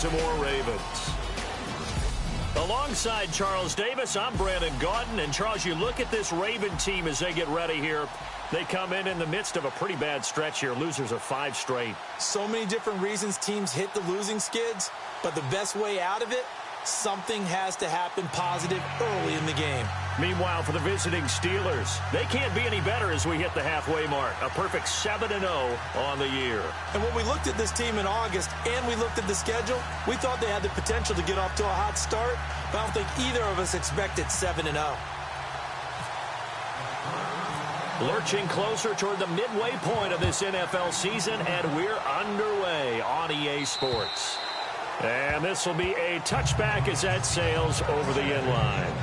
Baltimore Ravens. Alongside Charles Davis, I'm Brandon Gaudin. And, Charles, you look at this Raven team as they get ready here. They come in the midst of a pretty bad stretch here. Losers of 5 straight. So many different reasons teams hit the losing skids, but the best way out of it, something has to happen positive early in the game. Meanwhile, for the visiting Steelers, they can't be any better as we hit the halfway mark. A perfect 7-0 on the year. And when we looked at this team in August and we looked at the schedule, we thought they had the potential to get off to a hot start, but I don't think either of us expected 7-0. Lurching closer toward the midway point of this NFL season, and we're underway on EA Sports. And this will be a touchback as that sails over the end line.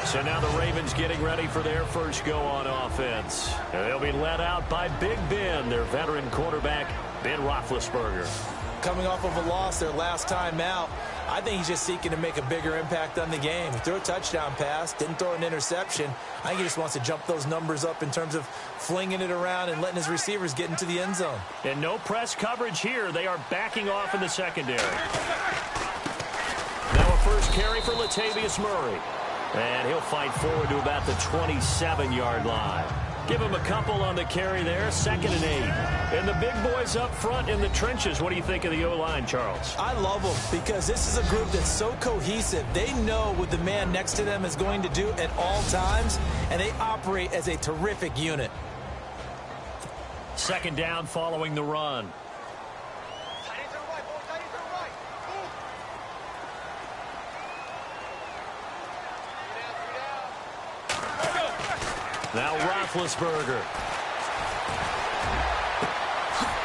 So now the Ravens getting ready for their first go on offense. And they'll be led out by Big Ben, their veteran quarterback, Ben Roethlisberger. Coming off of a loss their last time out, I think he's just seeking to make a bigger impact on the game. He threw a touchdown pass, didn't throw an interception. I think he just wants to jump those numbers up in terms of flinging it around and letting his receivers get into the end zone. And no press coverage here. They are backing off in the secondary. Now a first carry for Latavius Murray. And he'll fight forward to about the 27-yard line. Give him a couple on the carry there, 2nd and 8. And the big boys up front in the trenches. What do you think of the O-line, Charles? I love them because this is a group that's so cohesive. They know what the man next to them is going to do at all times, and they operate as a terrific unit. 2nd down following the run. Now Roethlisberger.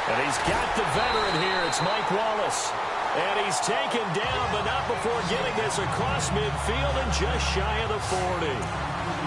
And he's got the veteran here. It's Mike Wallace. And he's taken down, but not before getting this across midfield and just shy of the 40.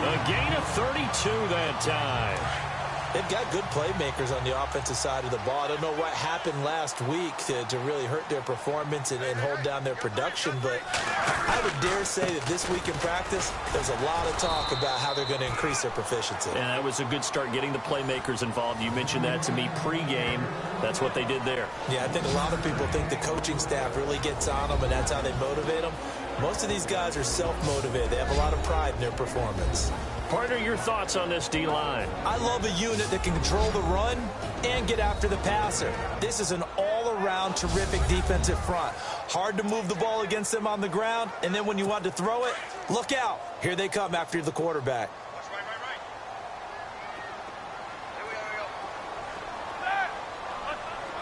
A gain of 32 that time. They've got good playmakers on the offensive side of the ball. I don't know what happened last week to really hurt their performance and hold down their production, but I would dare say that this week in practice, there's a lot of talk about how they're going to increase their proficiency. And that was a good start, getting the playmakers involved. You mentioned that to me pregame. That's what they did there. Yeah, I think a lot of people think the coaching staff really gets on them, and that's how they motivate them. Most of these guys are self-motivated. They have a lot of pride in their performance. Partner, your thoughts on this D-line? I love a unit that can control the run and get after the passer. This is an all-around terrific defensive front. Hard to move the ball against them on the ground, and then when you want to throw it, look out. Here they come after the quarterback.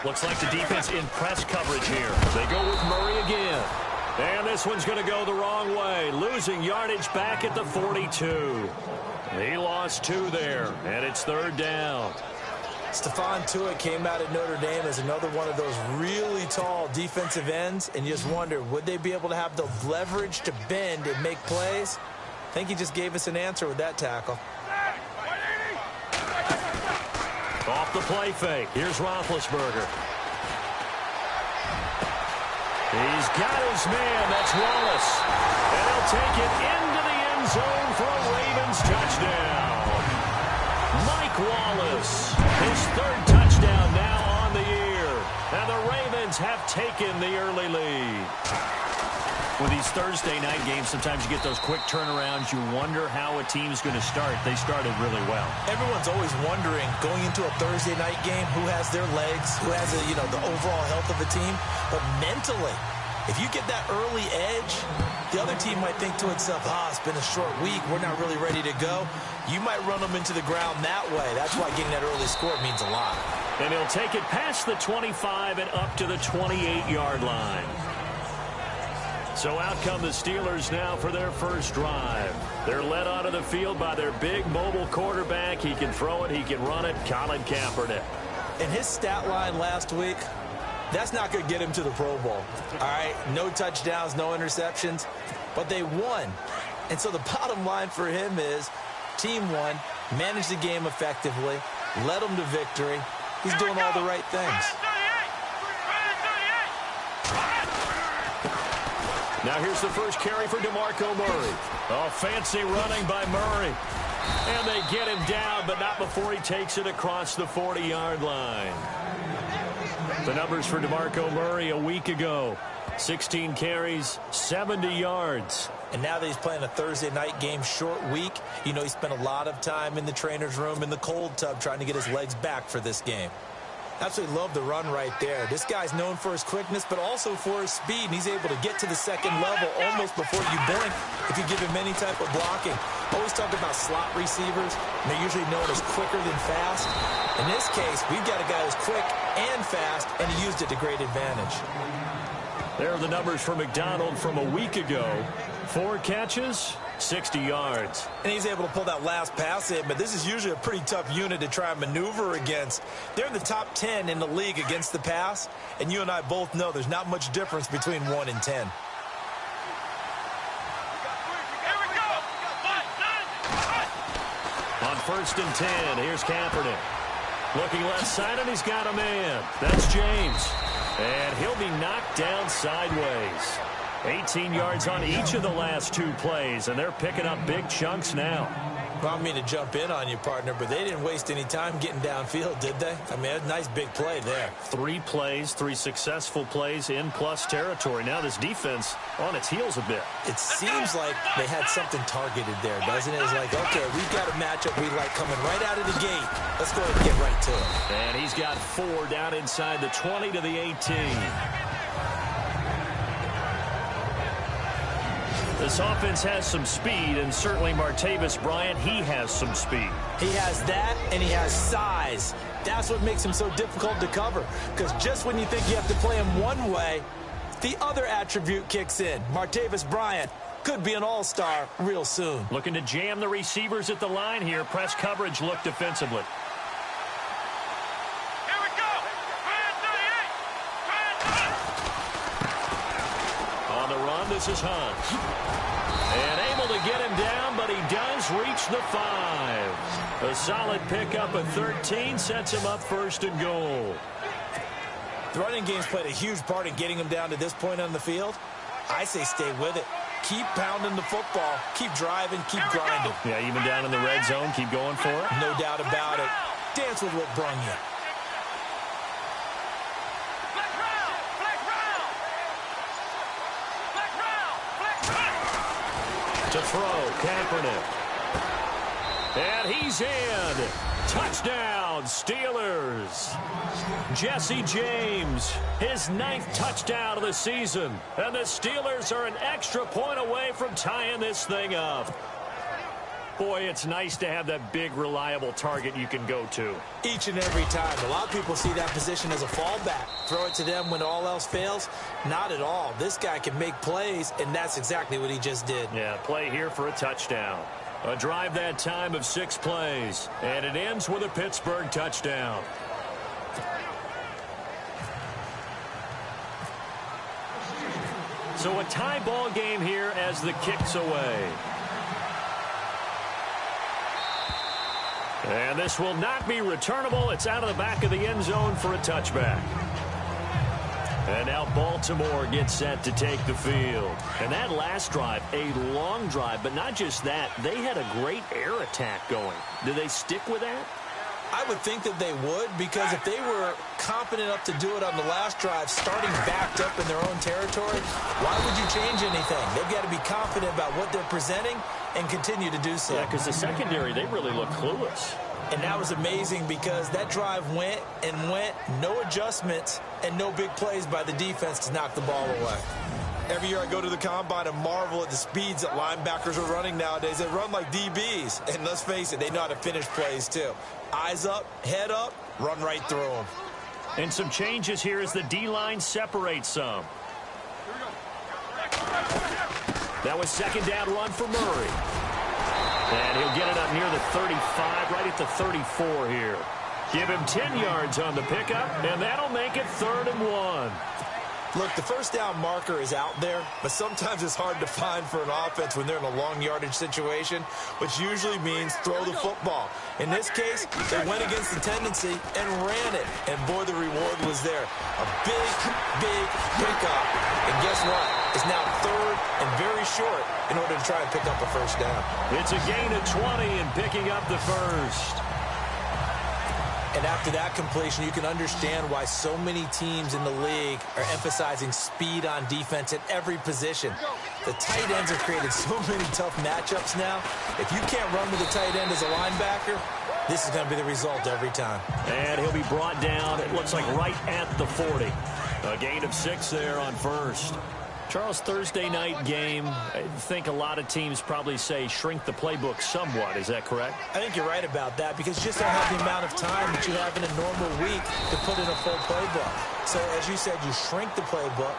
Looks like the defense in press coverage here. They go with Murray again. And this one's going to go the wrong way. Losing yardage back at the 42. He lost 2 there, and it's 3rd down. Stephon Tuitt came out at Notre Dame as another one of those really tall defensive ends, and you just wonder, would they be able to have the leverage to bend and make plays? I think he just gave us an answer with that tackle. Off the play fake. Here's Roethlisberger. He's got his man. That's Wallace. And he'll take it into the end zone for a Ravens touchdown. Mike Wallace, his 3rd touchdown now on the year. And the Ravens have taken the early lead. With these Thursday night games, sometimes you get those quick turnarounds. You wonder how a team's going to start. They started really well. Everyone's always wondering, going into a Thursday night game, who has their legs, who has the overall health of the team. But mentally, if you get that early edge, the other team might think to itself, it's been a short week. We're not really ready to go. You might run them into the ground that way. That's why getting that early score means a lot. And he'll take it past the 25 and up to the 28-yard line. So out come the Steelers now for their first drive. They're led onto the field by their big mobile quarterback. He can throw it, he can run it, Colin Kaepernick. And his stat line last week, that's not going to get him to the Pro Bowl. All right, no touchdowns, no interceptions, but they won. And so the bottom line for him is team won, managed the game effectively, led them to victory. He's doing all the right things. Now here's the first carry for DeMarco Murray. Oh, fancy running by Murray. And they get him down, but not before he takes it across the 40-yard line. The numbers for DeMarco Murray a week ago. 16 carries, 70 yards. And now that he's playing a Thursday night game, short week, you know he spent a lot of time in the trainer's room, in the cold tub, trying to get his legs back for this game. Absolutely love the run right there. This guy's known for his quickness, but also for his speed, and he's able to get to the second level almost before you blink if you give him any type of blocking. Always talk about slot receivers, and they're usually known as quicker than fast. In this case, we've got a guy who's quick and fast, and he used it to great advantage. There are the numbers for McDonald from a week ago. 4 catches, 60 yards. And he's able to pull that last pass in, but this is usually a pretty tough unit to try and maneuver against. They're in the top 10 in the league against the pass, and you and I both know there's not much difference between 1 and 10. On 1st and 10, here's Kaepernick. Looking left side, and he's got a man. That's James. And he'll be knocked down sideways. 18 yards on each of the last 2 plays, and they're picking up big chunks now. Well, I don't mean to jump in on you, partner, but they didn't waste any time getting downfield, did they? I mean, a nice big play there. 3 plays, 3 successful plays in plus territory. Now this defense on its heels a bit. It seems like they had something targeted there, doesn't it? It's like, okay, we've got a matchup we like coming right out of the gate. Let's go ahead and get right to it. And he's got 4 down inside the 20 to the 18. This offense has some speed, and certainly Martavis Bryant, he has some speed. He has that, and he has size. That's what makes him so difficult to cover, because just when you think you have to play him one way, the other attribute kicks in. Martavis Bryant could be an all-star real soon. Looking to jam the receivers at the line here. Press coverage look defensively. Here we go. On the run, this is Hunt. And able to get him down, but he does reach the 5. A solid pickup at 13 sets him up 1st and goal. The running game's played a huge part in getting him down to this point on the field. I say stay with it. Keep pounding the football. Keep driving. Keep grinding. Yeah, even down in the red zone, keep going for it. No doubt about it. Dance with what brung you. To throw, Kaepernick. And he's in. Touchdown, Steelers. Jesse James, his 9th touchdown of the season. And the Steelers are an extra point away from tying this thing up. Boy, it's nice to have that big, reliable target you can go to. Each and every time. A lot of people see that position as a fallback. Throw it to them when all else fails. Not at all. This guy can make plays, and that's exactly what he just did. Yeah, play here for a touchdown. A drive that time of 6 plays, and it ends with a Pittsburgh touchdown. So a tie ball game here as the kick's away. And this will not be returnable. It's out of the back of the end zone for a touchback. And now Baltimore gets set to take the field. And that last drive, a long drive, but not just that. They had a great air attack going. Do they stick with that? I would think that they would, because if they were confident enough to do it on the last drive, starting backed up in their own territory, why would you change anything? They've got to be confident about what they're presenting and continue to do so. Yeah, because the secondary, they really look clueless. And that was amazing because that drive went and went, no adjustments, and no big plays by the defense to knock the ball away. Every year I go to the combine and marvel at the speeds that linebackers are running nowadays. They run like DBs. And let's face it, they know how to finish plays too. Eyes up, head up, run right through them. And some changes here as the D-line separates some. That was 2nd down run for Murray. And he'll get it up near the 35, right at the 34 here. Give him 10 yards on the pickup, and that'll make it 3rd and 1. Look, the first down marker is out there, but sometimes it's hard to find for an offense when they're in a long yardage situation, which usually means throw the football. In this case, they went against the tendency and ran it, and boy, the reward was there. A big, big pickup. And guess what? It's now 3rd and very short in order to try and pick up a first down. It's a gain of 20 and picking up the first. And after that completion, you can understand why so many teams in the league are emphasizing speed on defense at every position. The tight ends have created so many tough matchups now. If you can't run with a tight end as a linebacker, this is going to be the result every time. And he'll be brought down, it looks like right at the 40. A gain of 6 there on first. Charles, Thursday night game, I think a lot of teams probably say shrink the playbook somewhat. Is that correct? I think you're right about that because you just don't have the amount of time that you have in a normal week to put in a full playbook. So, as you said, you shrink the playbook,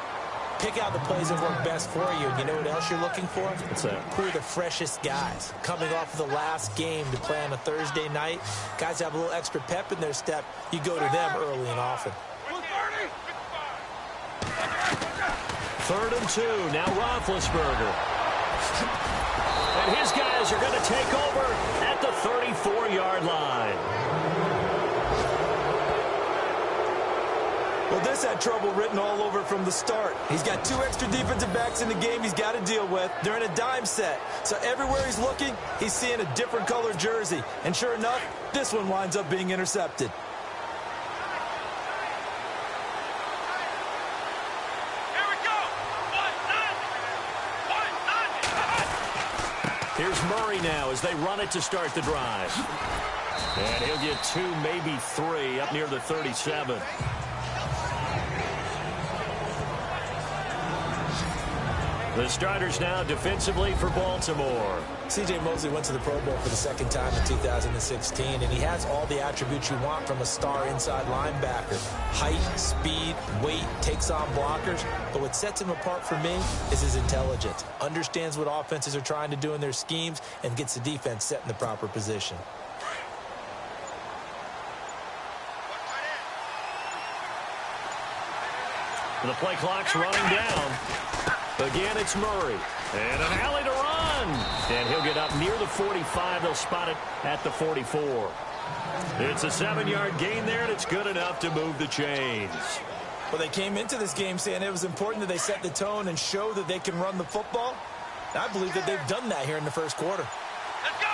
pick out the plays that work best for you. You know what else you're looking for? What's that? Who are the freshest guys? Coming off of the last game to play on a Thursday night, guys have a little extra pep in their step. You go to them early and often. 3rd and 2. Now Roethlisberger. And his guys are going to take over at the 34-yard line. Well, this had trouble written all over from the start. He's got 2 extra defensive backs in the game he's got to deal with. They're in a dime set. So everywhere he's looking, he's seeing a different color jersey. And sure enough, this one winds up being intercepted. Here's Murray now as they run it to start the drive. And he'll get 2, maybe 3 up near the 37. The starters now defensively for Baltimore. C.J. Mosley went to the Pro Bowl for the 2nd time in 2016, and he has all the attributes you want from a star inside linebacker. Height, speed, weight, takes on blockers. But what sets him apart for me is his intelligence. Understands what offenses are trying to do in their schemes and gets the defense set in the proper position. The play clock's running down. Again, it's Murray. And an alley to run. And he'll get up near the 45. They'll spot it at the 44. It's a 7-yard gain there, and it's good enough to move the chains. Well, they came into this game saying it was important that they set the tone and show that they can run the football. I believe that they've done that here in the first quarter. Let's go!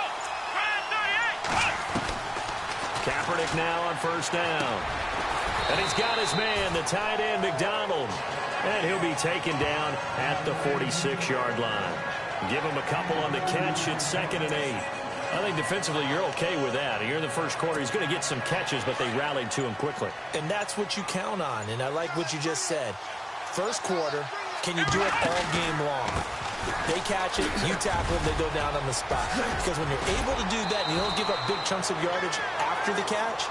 Kaepernick now on 1st down. And he's got his man, the tight end, McDonald. And he'll be taken down at the 46-yard line. Give him a couple on the catch. It's 2nd and 8. I think defensively you're okay with that. Here in the first quarter, he's going to get some catches, but they rallied to him quickly. And that's what you count on, and I like what you just said. First quarter, can you do it all game long? They catch it, you tackle them, they go down on the spot. Because when you're able to do that and you don't give up big chunks of yardage after the catch,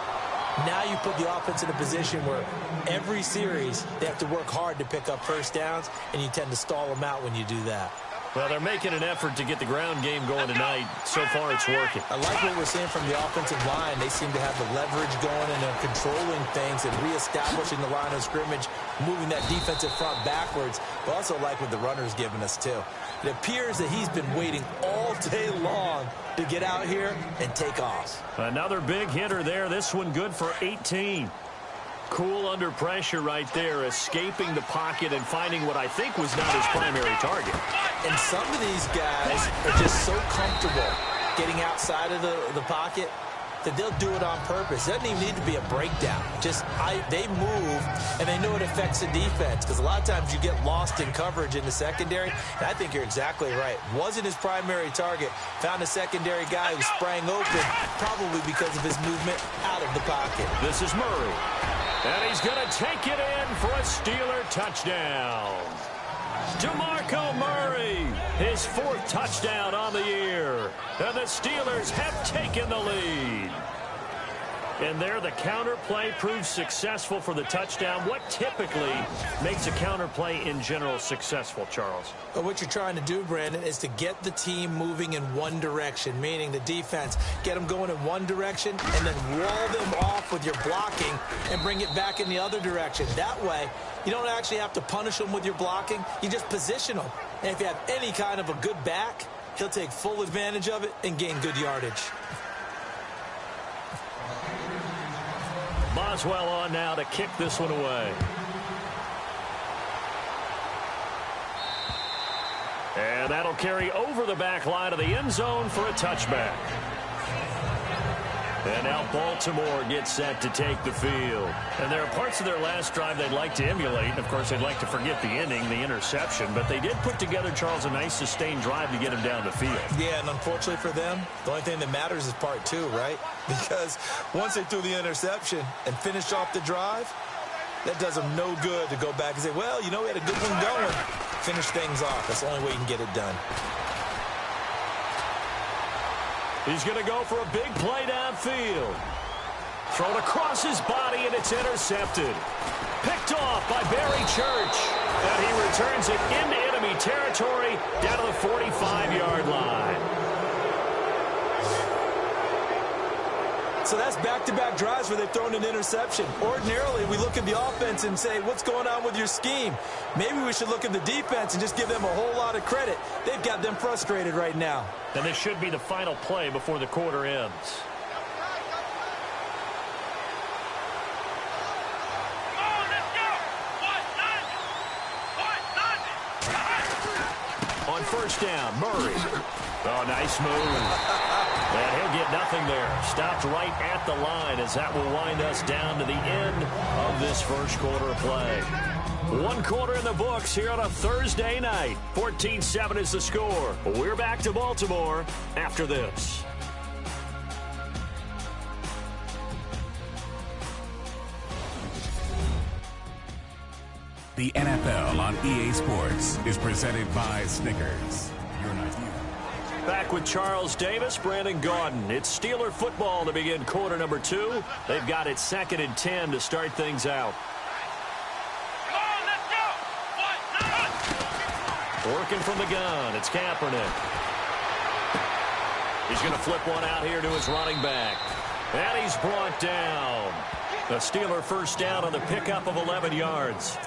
now you put the offense in a position where every series they have to work hard to pick up first downs, and you tend to stall them out when you do that. Well, they're making an effort to get the ground game going tonight. So far, it's working. I like what we're seeing from the offensive line. They seem to have the leverage going and they're controlling things and reestablishing the line of scrimmage, moving that defensive front backwards. But also like what the runner's giving us, too. It appears that he's been waiting all day long to get out here and take off. Another big hitter there. This one good for 18. Cool under pressure right there, escaping the pocket and finding what I think was not his primary target. And some of these guys are just so comfortable getting outside of the pocket that they'll do it on purpose. It doesn't even need to be a breakdown. They move, and they know it affects the defense, because a lot of times you get lost in coverage in the secondary, and I think you're exactly right. Wasn't his primary target. Found a secondary guy who sprang open, probably because of his movement out of the pocket. This is Murray, and he's going to take it in for a Steeler touchdown. DeMarco Murray, his 4th touchdown on the year. And the Steelers have taken the lead. And there, the counter play proves successful for the touchdown. What typically makes a counter play in general successful, Charles? But what you're trying to do, Brandon, is to get the team moving in one direction, meaning the defense, get them going in one direction and then wall them off with your blocking and bring it back in the other direction. That way, you don't actually have to punish them with your blocking. You just position them. And if you have any kind of a good back, he'll take full advantage of it and gain good yardage. Boswell on now to kick this one away. And that'll carry over the back line of the end zone for a touchback. And now Baltimore gets set to take the field. And there are parts of their last drive they'd like to emulate. Of course, they'd like to forget the ending, the interception. But they did put together, Charles, a nice sustained drive to get him down the field. Yeah, and unfortunately for them, the only thing that matters is part two, right? Because once they threw the interception and finished off the drive, that does them no good to go back and say, well, you know, we had a good one going. Finish things off. That's the only way you can get it done. He's going to go for a big play downfield. Thrown across his body, and it's intercepted. Picked off by Barry Church. And he returns it into enemy territory down to the 45-yard line. So that's back-to-back drives where they've thrown an interception. Ordinarily, we look at the offense and say, what's going on with your scheme? Maybe we should look at the defense and just give them a whole lot of credit. They've got them frustrated right now. And this should be the final play before the quarter ends. On first down, Murray. Oh, nice move. And he'll get nothing there. Stopped right at the line as that will wind us down to the end of this first quarter of play. One quarter in the books here on a Thursday night. 14-7 is the score. We're back to Baltimore after this. The NFL on EA Sports is presented by Snickers. You're not you. Back with Charles Davis, Brandon Gaudin. It's Steeler football to begin quarter number 2. They've got it 2nd and 10 to start things out. Working from the gun, it's Kaepernick. He's going to flip one out here to his running back. And he's brought down. The Steeler first down on the pickup of 11 yards.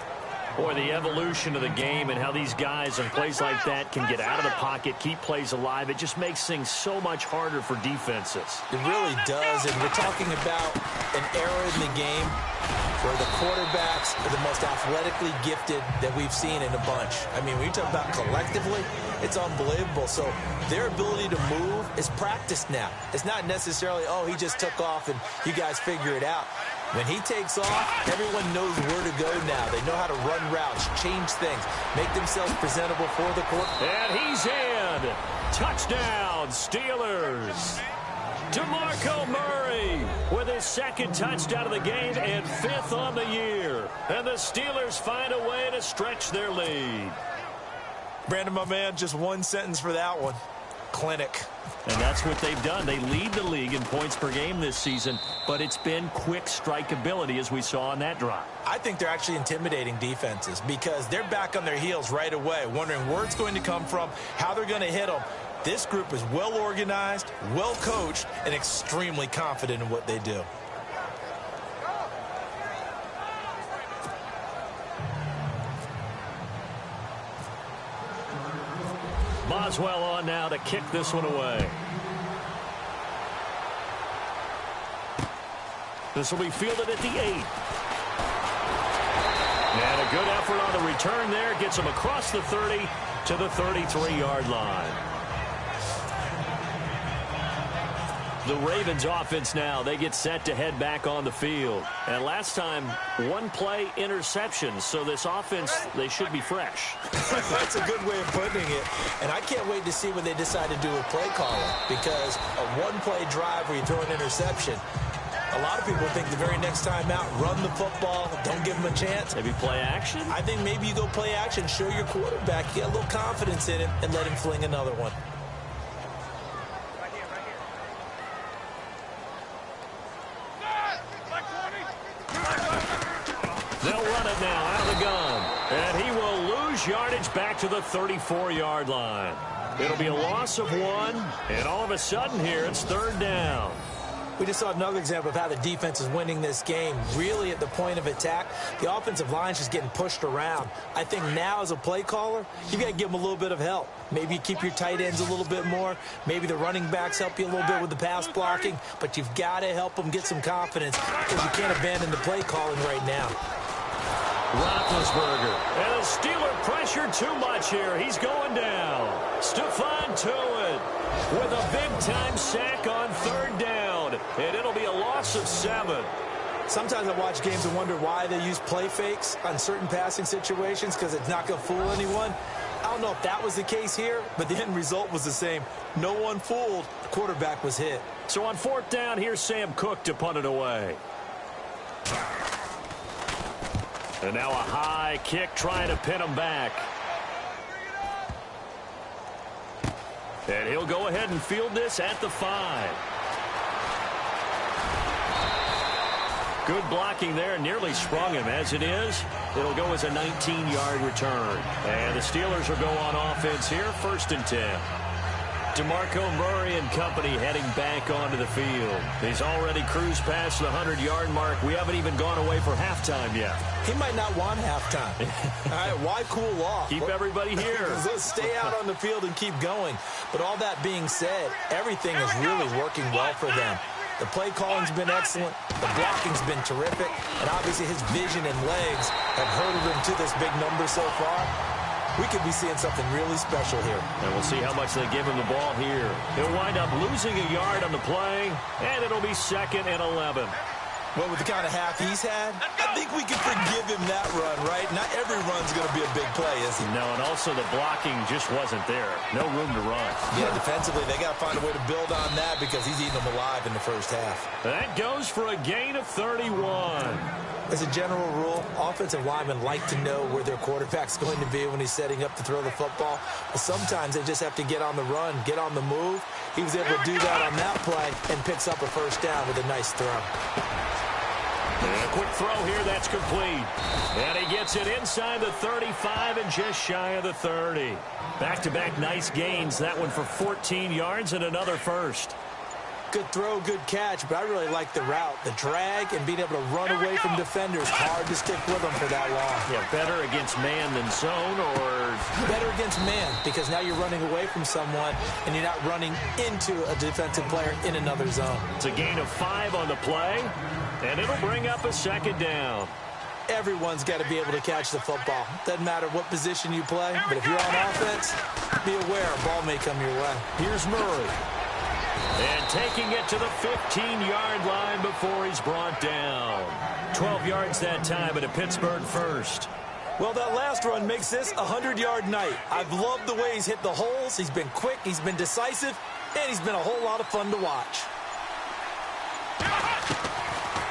Boy, the evolution of the game and how these guys on plays like that can get out of the pocket, keep plays alive, it just makes things so much harder for defenses. It really does, and we're talking about an era in the game where the quarterbacks are the most athletically gifted that we've seen in a bunch. I mean, when you talk about collectively, it's unbelievable. So their ability to move is practiced now. It's not necessarily, oh, he just took off and you guys figure it out. When he takes off, everyone knows where to go now. They know how to run routes, change things, make themselves presentable for the quarterback. And he's in. Touchdown, Steelers. DeMarco Murray with his 2nd touchdown of the game and 5th on the year. And the Steelers find a way to stretch their lead. Brandon, my man, just one sentence for that one. Clinic. And that's what they've done. They lead the league in points per game this season, but it's been quick strikeability as we saw on that drive. I think they're actually intimidating defenses because they're back on their heels right away, wondering where it's going to come from, how they're going to hit them. This group is well organized, well coached, and extremely confident in what they do. Boswell on now to kick this one away. This will be fielded at the 8. And a good effort on the return there. Gets him across the 30 to the 33-yard line. The Ravens offense now, they get set to head back on the field. And last time, one play interception. So this offense, they should be fresh. That's a good way of putting it. And I can't wait to see what they decide to do with play calling. Because a one-play drive where you throw an interception, a lot of people think the very next time out, run the football, don't give them a chance. Maybe play action? I think maybe you go play action, show your quarterback, get a little confidence in him, and let him fling another one. They'll run it now out of the gun. And he will lose yardage back to the 34-yard line. It'll be a loss of 1. And all of a sudden here, it's 3rd down. We just saw another example of how the defense is winning this game. Really at the point of attack, the offensive line's just getting pushed around. I think now as a play caller, you've got to give them a little bit of help. Maybe you keep your tight ends a little bit more. Maybe the running backs help you a little bit with the pass blocking. But you've got to help them get some confidence because you can't abandon the play calling right now. Roethlisberger. And a Steeler pressure pressure too much here. He's going down. Stephon Tuitt with a big-time sack on 3rd down. And it'll be a loss of 7. Sometimes I watch games and wonder why they use play fakes on certain passing situations, because it's not going to fool anyone. I don't know if that was the case here, but the end result was the same. No one fooled. The quarterback was hit. So on 4th down, here's Sam Cook to punt it away. And now a high kick trying to pin him back. And he'll go ahead and field this at the 5. Good blocking there, nearly sprung him. As it is, it'll go as a 19-yard return. And the Steelers will go on offense here, 1st and 10. DeMarco Murray and company heading back onto the field. He's already cruised past the 100-yard mark. We haven't even gone away for halftime yet. He might not want halftime. All right, why cool off? Keep everybody here. Let's stay out on the field and keep going. But all that being said, everything is really working well for them. The play calling's been excellent. The blocking's been terrific. And obviously his vision and legs have herded him to this big number so far. We could be seeing something really special here. And we'll see how much they give him the ball here. He'll wind up losing a yard on the play, and it'll be 2nd and 11. Well, with the kind of half he's had, I think we can forgive him that run, right? Not every run's going to be a big play, is he? No, and also the blocking just wasn't there. No room to run. Yeah, defensively, they got to find a way to build on that because he's eating them alive in the first half. That goes for a gain of 31. As a general rule, offensive linemen like to know where their quarterback's going to be when he's setting up to throw the football. But sometimes they just have to get on the run, get on the move. He was able to do that on that play and picks up a 1st down with a nice throw. And a quick throw here, that's complete. And he gets it inside the 35 and just shy of the 30. Back-to-back nice gains. That one for 14 yards and another 1st. Good throw, good catch, but I really like the route. The drag and being able to run away from defenders. Hard to stick with them for that long. Yeah, better against man than zone, or? Better against man, because now you're running away from someone and you're not running into a defensive player in another zone. It's a gain of 5 on the play, and it'll bring up a 2nd down. Everyone's got to be able to catch the football. Doesn't matter what position you play, but if you're on offense, be aware a ball may come your way. Here's Murray. And taking it to the 15-yard line before he's brought down. 12 yards that time at a Pittsburgh 1st. Well, that last run makes this a 100-yard night. I've loved the way he's hit the holes. He's been quick, he's been decisive, and he's been a whole lot of fun to watch.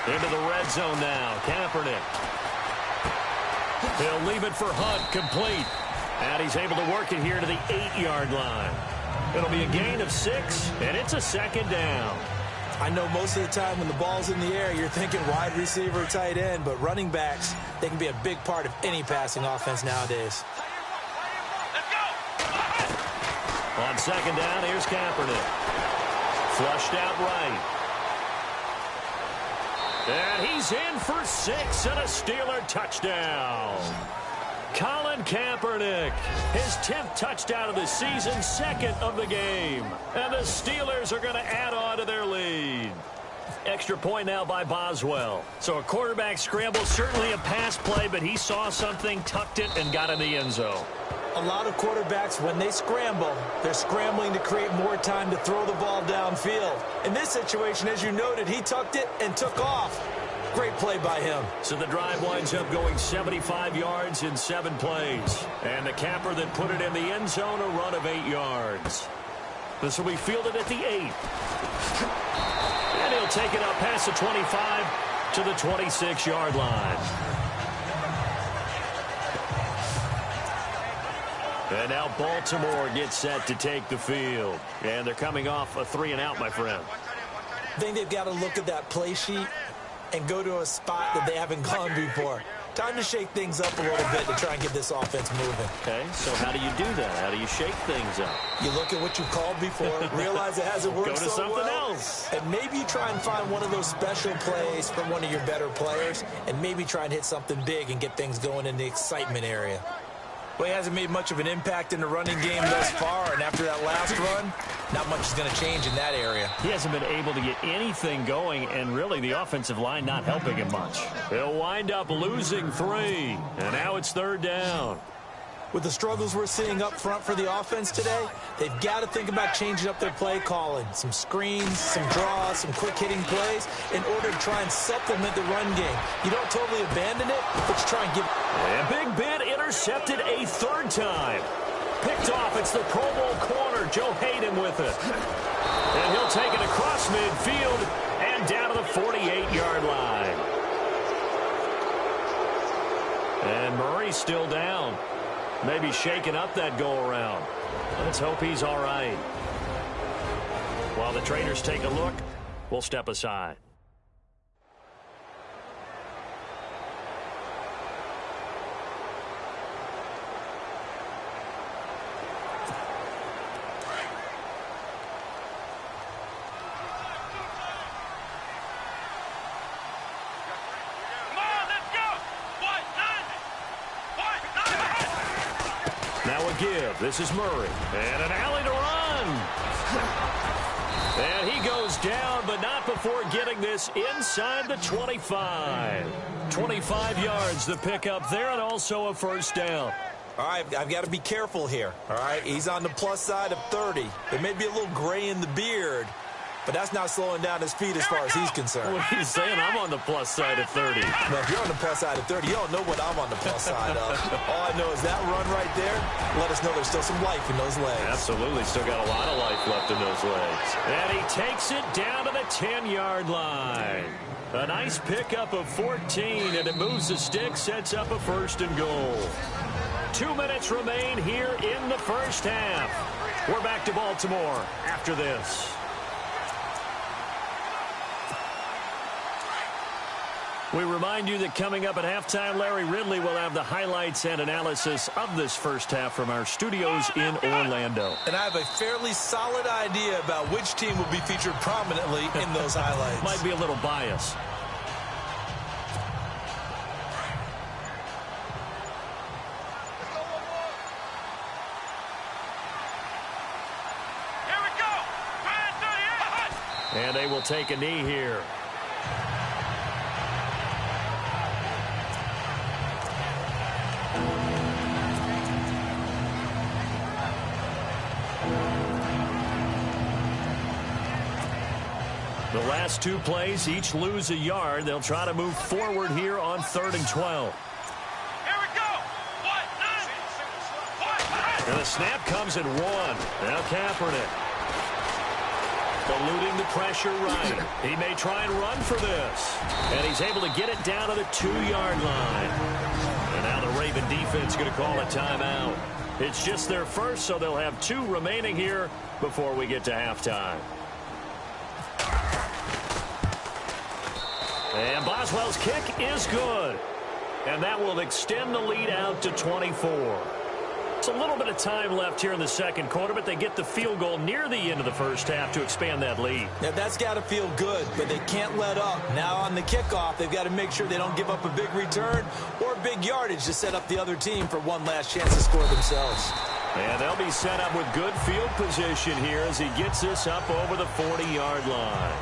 Into the red zone now. Kaepernick. He'll leave it for Hunt, complete. And he's able to work it here to the 8-yard line. It'll be a gain of 6, and it's a 2nd down. I know most of the time when the ball's in the air, you're thinking wide receiver, tight end, but running backs, they can be a big part of any passing offense nowadays. On 2nd down, here's Kaepernick. Flushed out right. And he's in for 6 and a Steeler touchdown. Colin Kaepernick, his 10th touchdown of the season, 2nd of the game. And the Steelers are going to add on to their lead. Extra point now by Boswell. So a quarterback scramble, certainly a pass play, but he saw something, tucked it, and got in the end zone. A lot of quarterbacks, when they scramble, they're scrambling to create more time to throw the ball downfield. In this situation, as you noted, he tucked it and took off. Great play by him. So the drive winds up going 75 yards in 7 plays. And the capper that put it in the end zone, a run of 8 yards. This will be fielded at the 8. And he'll take it up past the 25 to the 26-yard line. And now Baltimore gets set to take the field. And they're coming off a 3-and-out, my friend. I think they've got to look at that play sheet and go to a spot that they haven't gone before. Time to shake things up a little bit to try and get this offense moving. Okay, so how do you do that? How do you shake things up? You look at what you called before, realize it hasn't worked Go to so something well, else. and maybe you try and find one of those special plays from one of your better players, and maybe try and hit something big and get things going in the excitement area. Well, he hasn't made much of an impact in the running game thus far, and after that last run, not much is going to change in that area. He hasn't been able to get anything going, and really the offensive line not helping him much. He'll wind up losing 3, and now it's 3rd down. With the struggles we're seeing up front for the offense today, they've got to think about changing up their play calling. Some screens, some draws, some quick-hitting plays in order to try and supplement the run game. You don't totally abandon it, but you try and give... And Big Ben intercepted a third time. Picked off. It's the Pro Bowl corner. Joe Hayden with it. And he'll take it across midfield and down to the 48-yard line. And Murray's still down. Maybe shaking up that go-around. Let's hope he's all right. While the traders take a look, we'll step aside. Now a give. This is Murray. And an alley to run. And he goes down, but not before getting this inside the 25. 25 yards the pickup there, and also a first down. All right, I've got to be careful here. All right, he's on the plus side of 30. There may be a little gray in the beard, but that's not slowing down his speed as far as he's concerned. What are you saying? I'm on the plus side of 30. No, if you're on the plus side of 30, you don't know what I'm on the plus side of. All I know is that run right there let us know there's still some life in those legs. Absolutely, still got a lot of life left in those legs. And he takes it down to the 10-yard line. A nice pickup of 14, and it moves the stick, sets up a first and goal. 2 minutes remain here in the first half. We're back to Baltimore after this. We remind you that coming up at halftime, Larry Ridley will have the highlights and analysis of this first half from our studios in Orlando. And I have a fairly solid idea about which team will be featured prominently in those highlights. Might be a little biased. Here we go. And they will take a knee here. The last two plays, each lose a yard. They'll try to move forward here on 3rd and 12. Here we go. And the snap comes at 1. Now Kaepernick. Eluding the pressure right. He may try and run for this. And he's able to get it down to the 2-yard line. And now the Raven defense going to call a timeout. It's just their first, so they'll have 2 remaining here before we get to halftime. And Boswell's kick is good. And that will extend the lead out to 24. It's a little bit of time left here in the second quarter, but they get the field goal near the end of the first half to expand that lead. Now, that's got to feel good, but they can't let up. Now on the kickoff, they've got to make sure they don't give up a big return or big yardage to set up the other team for one last chance to score themselves. And they'll be set up with good field position here as he gets this up over the 40-yard line.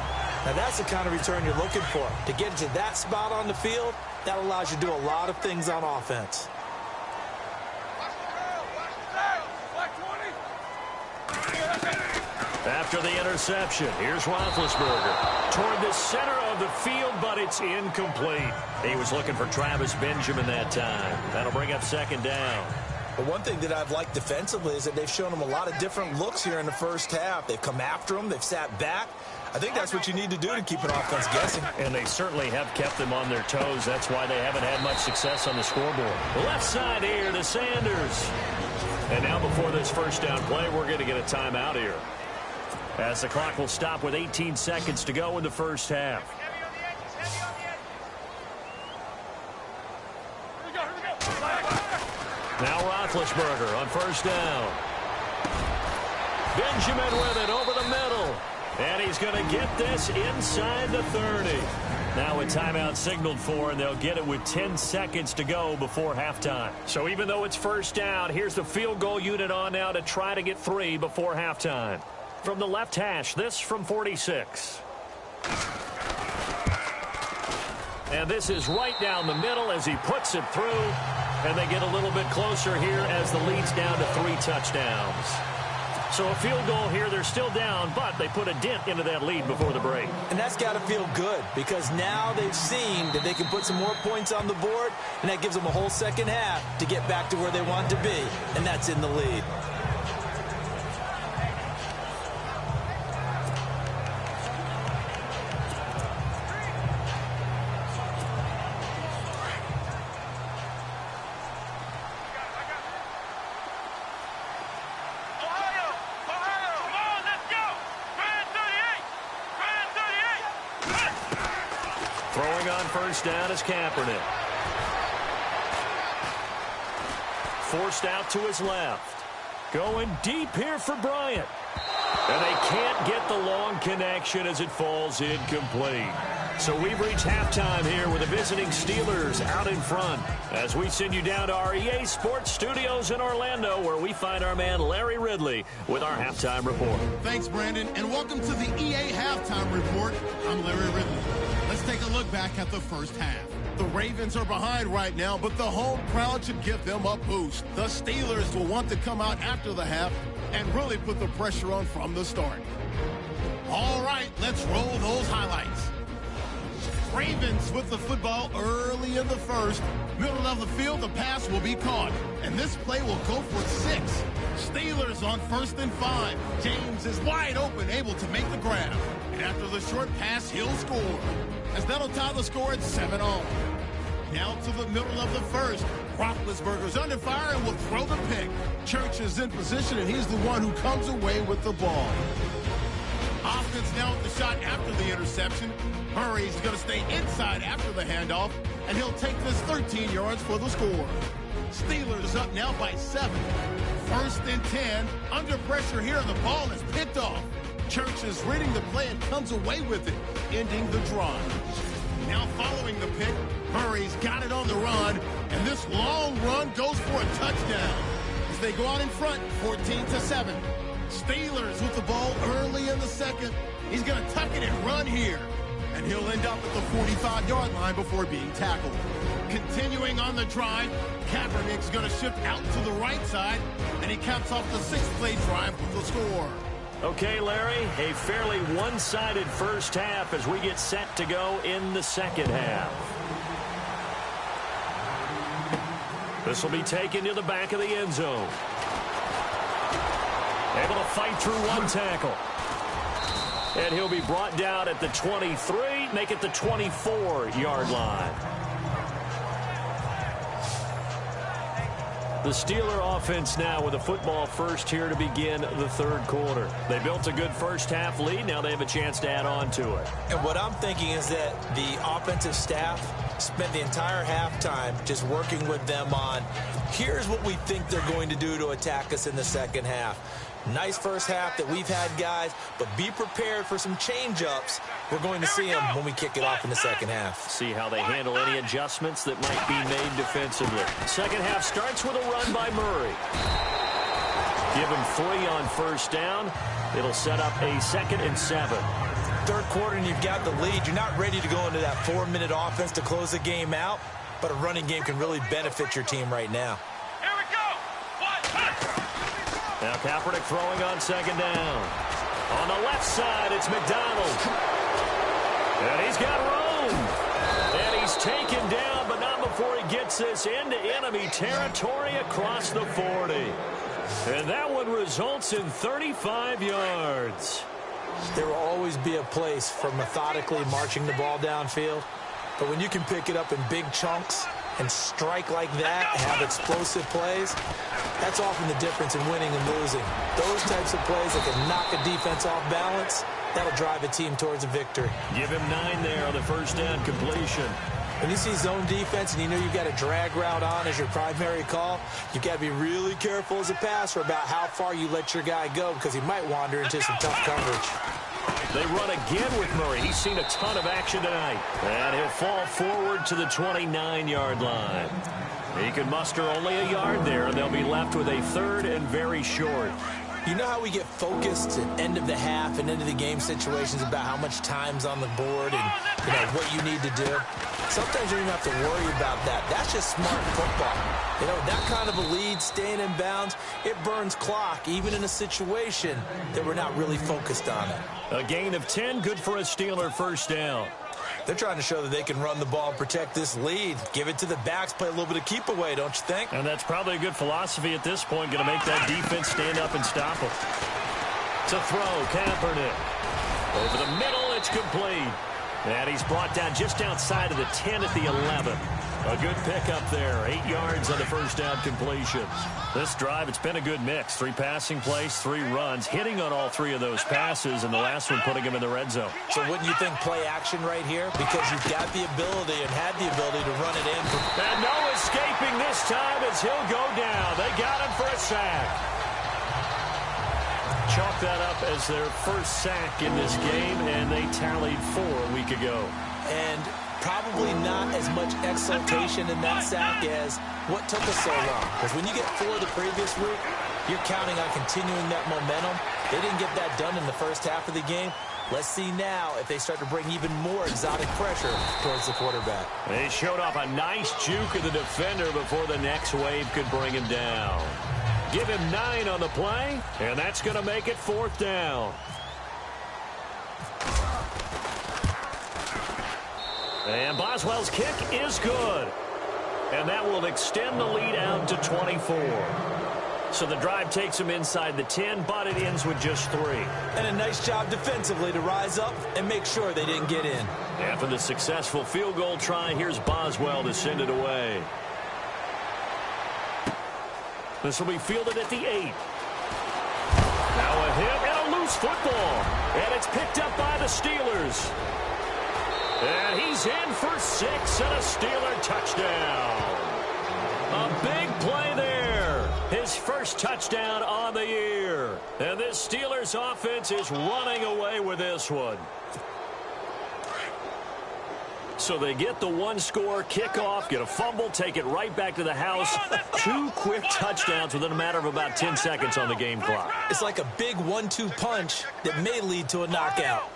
Now, that's the kind of return you're looking for. To get to that spot on the field, that allows you to do a lot of things on offense. After the interception, here's Roethlisberger toward the center of the field, but it's incomplete. He was looking for Travis Benjamin that time. That'll bring up 2nd down. But one thing that I've liked defensively is that they've shown him a lot of different looks here in the first half. They've come after him. They've sat back. I think that's what you need to do to keep an offense guessing. And they certainly have kept them on their toes. That's why they haven't had much success on the scoreboard. Left side here to Sanders. And now before this first down play, we're going to get a timeout here, as the clock will stop with 18 seconds to go in the first half. Now Roethlisberger on 1st down. Benjamin with it over the middle. And he's going to get this inside the 30. Now a timeout signaled for, and they'll get it with 10 seconds to go before halftime. So even though it's 1st down, here's the field goal unit on now to try to get 3 before halftime. From the left hash, this from 46. And this is right down the middle as he puts it through. And they get a little bit closer here as the lead's down to 3 touchdowns. So a field goal here, they're still down, but they put a dent into that lead before the break. And that's got to feel good because now they've seen that they can put some more points on the board, and that gives them a whole second half to get back to where they want to be, and that's in the lead. Throwing on first down is Kaepernick. Forced out to his left. Going deep here for Bryant. And they can't get the long connection as it falls incomplete. So we've reached halftime here with the visiting Steelers out in front as we send you down to our EA Sports Studios in Orlando where we find our man Larry Ridley with our halftime report. Thanks, Brandon, and welcome to the EA Halftime Report. I'm Larry Ridley. Let's take a look back at the first half. The Ravens are behind right now, but the home crowd should give them a boost. The Steelers will want to come out after the half and really put the pressure on from the start. All right, let's roll those highlights. Ravens with the football early in the first. Middle of the field, the pass will be caught. And this play will go for 6. Steelers on 1st and 5. James is wide open, able to make the grab. And after the short pass, he'll score. As that'll tie the score at 7-all. Now to the middle of the first. Roethlisberger's under fire and will throw the pick. Church is in position, and he's the one who comes away with the ball. Offense now with the shot after the interception. Murray's going to stay inside after the handoff, and he'll take this 13 yards for the score. Steelers up now by 7. 1st and 10. Under pressure here, and the ball is picked off. Church is reading the play and comes away with it, ending the drive. Now following the pick, Murray's got it on the run, and this long run goes for a touchdown. As they go out in front, 14-7. Steelers with the ball early in the second. He's going to tuck it and run here. And he'll end up at the 45-yard line before being tackled. Continuing on the drive, Kaepernick's going to shift out to the right side, and he caps off the 6th-play drive with the score. Okay, Larry, a fairly one-sided first half as we get set to go in the second half. This will be taken to the back of the end zone. Able to fight through one tackle. And he'll be brought down at the 23, make it the 24-yard line. The Steeler offense now with a football first here to begin the third quarter. They built a good first half lead. Now they have a chance to add on to it. And what I'm thinking is that the offensive staff spent the entire halftime just working with them on, here's what we think they're going to do to attack us in the second half. Nice first half that we've had, guys, but be prepared for some change-ups. We're going to see them when we kick it off in the second half. See how they handle any adjustments that might be made defensively. Second half starts with a run by Murray. Give him 3 on first down. It'll set up a 2nd and 7. Third quarter and you've got the lead. You're not ready to go into that 4-minute offense to close the game out, but a running game can really benefit your team right now. Now Kaepernick throwing on 2nd down. On the left side, it's McDonald. And he's got room. And he's taken down, but not before he gets this into enemy territory across the 40. And that one results in 35 yards. There will always be a place for methodically marching the ball downfield. But when you can pick it up in big chunks and strike like that and have explosive plays, that's often the difference in winning and losing. Those types of plays that can knock a defense off balance, that'll drive a team towards a victory. Give him 9 there on the first down completion. When you see zone defense and you know you've got a drag route on as your primary call, you've got to be really careful as a passer about how far you let your guy go because he might wander into some tough coverage. They run again with Murray. He's seen a ton of action tonight. And he'll fall forward to the 29-yard line. He can muster only a yard there, and they'll be left with a 3rd and very short. You know how we get focused at end of the half and end of the game situations about how much time's on the board and what you need to do? Sometimes you don't even have to worry about that. That's just smart football. You know, that kind of a lead, staying in bounds, it burns clock, even in a situation that we're not really focused on it. A gain of 10, good for a Steeler first down. They're trying to show that they can run the ball and protect this lead. Give it to the backs, play a little bit of keep away, don't you think? And that's probably a good philosophy at this point, going to make that defense stand up and stop them. To throw, Kaepernick. Over the middle, it's complete. And he's brought down just outside of the 10 at the 11. A good pickup there. 8 yards on the first down completion. This drive, it's been a good mix. 3 passing plays, 3 runs, hitting on all 3 of those passes, and the last one putting him in the red zone. So wouldn't you think play action right here? Because you've got the ability and had the ability to run it in. And no escaping this time as he'll go down. They got him for a sack. Chalk that up as their first sack in this game, and they tallied 4 a week ago. And probably not as much exultation in that sack as what took us so long. Because when you get 4 the previous week, you're counting on continuing that momentum. They didn't get that done in the first half of the game. Let's see now if they start to bring even more exotic pressure towards the quarterback. They showed off a nice juke of the defender before the next wave could bring him down. Give him 9 on the play, and that's going to make it 4th down. And Boswell's kick is good. And that will extend the lead out to 24. So the drive takes him inside the 10, but it ends with just 3. And a nice job defensively to rise up and make sure they didn't get in. After the successful field goal try, here's Boswell to send it away. This will be fielded at the 8. Now a hit and a loose football. And it's picked up by the Steelers. And he's in for 6 and a Steeler touchdown. A big play there. His first touchdown on the year. And this Steelers offense is running away with this one. So they get the 1-score kickoff, get a fumble, take it right back to the house. 2 quick touchdowns within a matter of about 10 seconds on the game clock. It's like a big 1-2 punch that may lead to a knockout.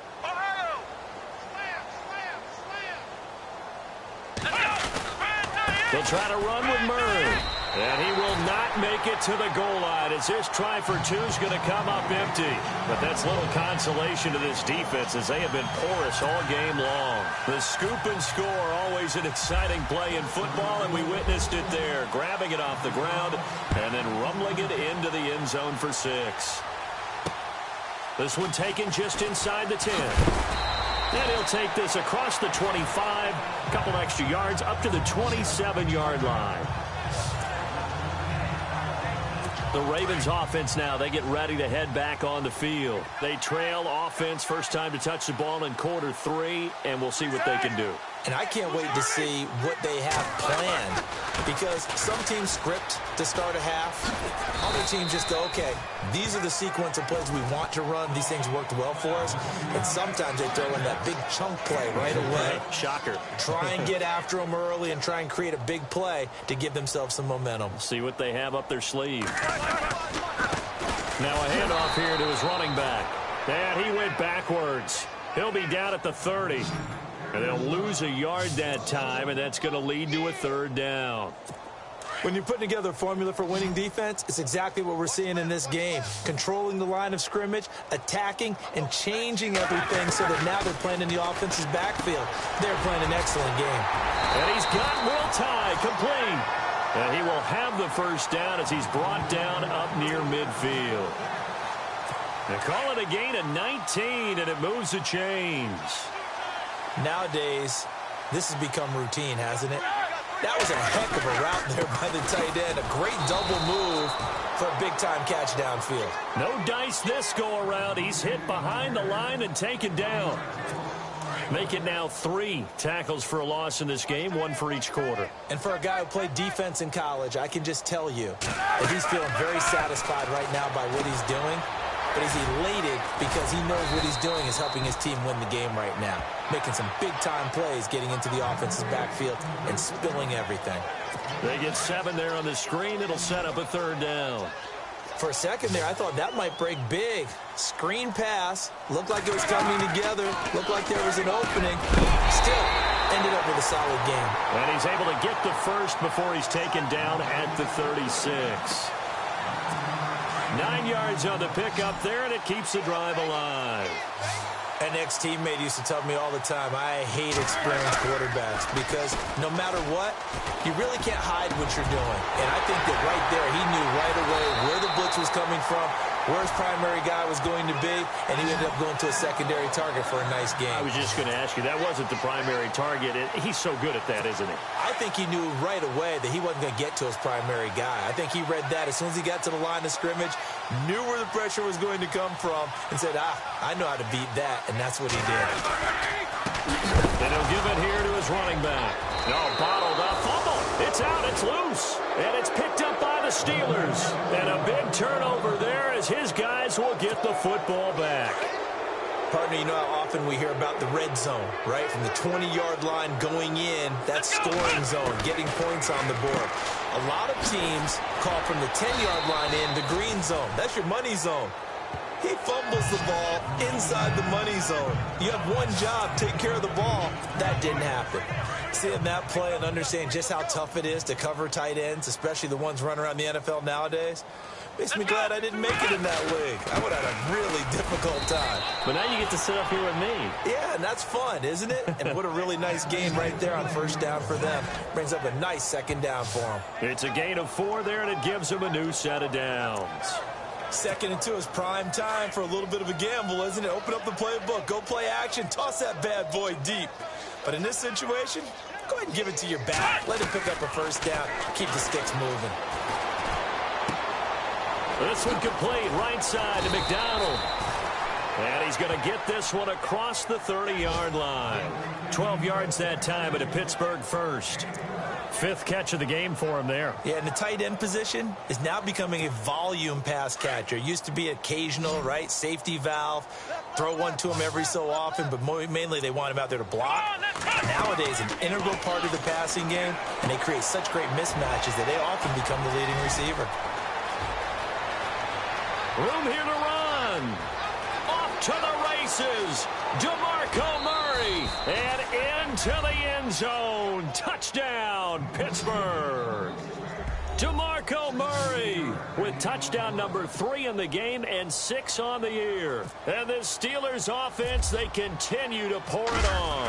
They'll try to run with Murray. And he will not make it to the goal line as this try for 2 is going to come up empty. But that's little consolation to this defense as they have been porous all game long. The scoop and score, always an exciting play in football, and we witnessed it there. Grabbing it off the ground and then rumbling it into the end zone for 6. This one taken just inside the 10. And he'll take this across the 25, a couple extra yards up to the 27-yard line. The Ravens offense now, they get ready to head back on the field. They trail offense, first time to touch the ball in quarter 3, and we'll see what they can do. And I can't wait to see what they have planned, because some teams script to start a half. Other teams just go, okay, these are the sequence of plays we want to run. These things worked well for us. And sometimes they throw in that big chunk play right away. Shocker. Try and get after them early and try and create a big play to give themselves some momentum. See what they have up their sleeve. Now a handoff here to his running back. And he went backwards. He'll be down at the 30. And they'll lose a yard that time, and that's going to lead to a 3rd down. When you're putting together a formula for winning defense, it's exactly what we're seeing in this game. Controlling the line of scrimmage, attacking, and changing everything so that now they're playing in the offense's backfield. They're playing an excellent game. And he's got Will Tye complete. And he will have the first down as he's brought down up near midfield. They call it a gain of 19, and it moves the chains. Nowadays, this has become routine, hasn't it? That was a heck of a route there by the tight end. A great double move for a big-time catch downfield. No dice this go-around. He's hit behind the line and taken down. Make it now 3 tackles for a loss in this game, 1 for each quarter. And for a guy who played defense in college, I can just tell you that he's feeling very satisfied right now by what he's doing. But he's elated because he knows what he's doing is helping his team win the game right now. Making some big-time plays, getting into the offense's backfield, and spilling everything. They get 7 there on the screen. It'll set up a 3rd down. For a second there, I thought that might break big. Screen pass. Looked like it was coming together. Looked like there was an opening. Still, ended up with a solid game. And he's able to get the first before he's taken down at the 36. 9 yards on the pickup there, and it keeps the drive alive. An ex-teammate used to tell me all the time, I hate experienced quarterbacks because no matter what, you really can't hide what you're doing. And I think that right there, he knew right away where the blitz was coming from, where his primary guy was going to be, and he ended up going to a secondary target for a nice game. I was just going to ask you, that wasn't the primary target. He's so good at that, isn't he? I think he knew right away that he wasn't going to get to his primary guy. I think he read that as soon as he got to the line of scrimmage, knew where the pressure was going to come from, and said, I know how to beat that, and that's what he did. And he'll give it here to his running back. No, bottled up, fumble. It's out, it's loose, and it's picked up by the Steelers. And a big turnover there as his guys will get the football back. Partner, you know how often we hear about the red zone, right? From the 20-yard line going in, that's scoring zone, getting points on the board. A lot of teams call from the 10-yard line in the green zone. That's your money zone. He fumbles the ball inside the money zone. You have one job, take care of the ball. That didn't happen. Seeing that play and understanding just how tough it is to cover tight ends, especially the ones running around the NFL nowadays, makes me glad I didn't make it in that league. I would have had a really difficult time. But now you get to sit up here with me. Yeah, and that's fun, isn't it? And what a really nice game right there on first down for them. Brings up a nice second down for them. It's a gain of 4 there, and it gives them a new set of downs. 2nd and 2 is prime time for a little bit of a gamble, isn't it? Open up the playbook, go play action, toss that bad boy deep. But in this situation, go ahead and give it to your back. Let him pick up a first down. Keep the sticks moving. This one complete, right side to McDonald. And he's going to get this one across the 30-yard line. 12 yards that time at a Pittsburgh first. 5th catch of the game for him there. Yeah, and the tight end position is now becoming a volume pass catcher. It used to be occasional, right? Safety valve. Throw one to him every so often, but mainly they want him out there to block. Nowadays, an integral part of the passing game, and they create such great mismatches that they often become the leading receiver. Room here to run. Off to the races. DeMarco Murray. And into the end zone. Touchdown, Pittsburgh. DeMarco Murray with touchdown number 3 in the game and 6 on the year. And the Steelers offense, they continue to pour it on.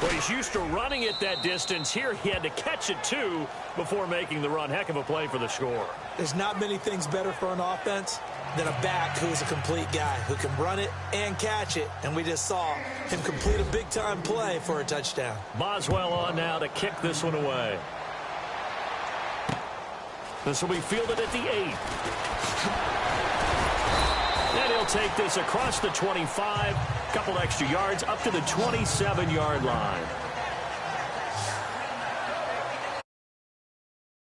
Well, he's used to running it that distance. Here he had to catch it, too, before making the run. Heck of a play for the score. There's not many things better for an offense than a back who is a complete guy who can run it and catch it. And we just saw him complete a big-time play for a touchdown. Boswell on now to kick this one away. This will be fielded at the 8. And he'll take this across the 25. Couple extra yards up to the 27-yard line.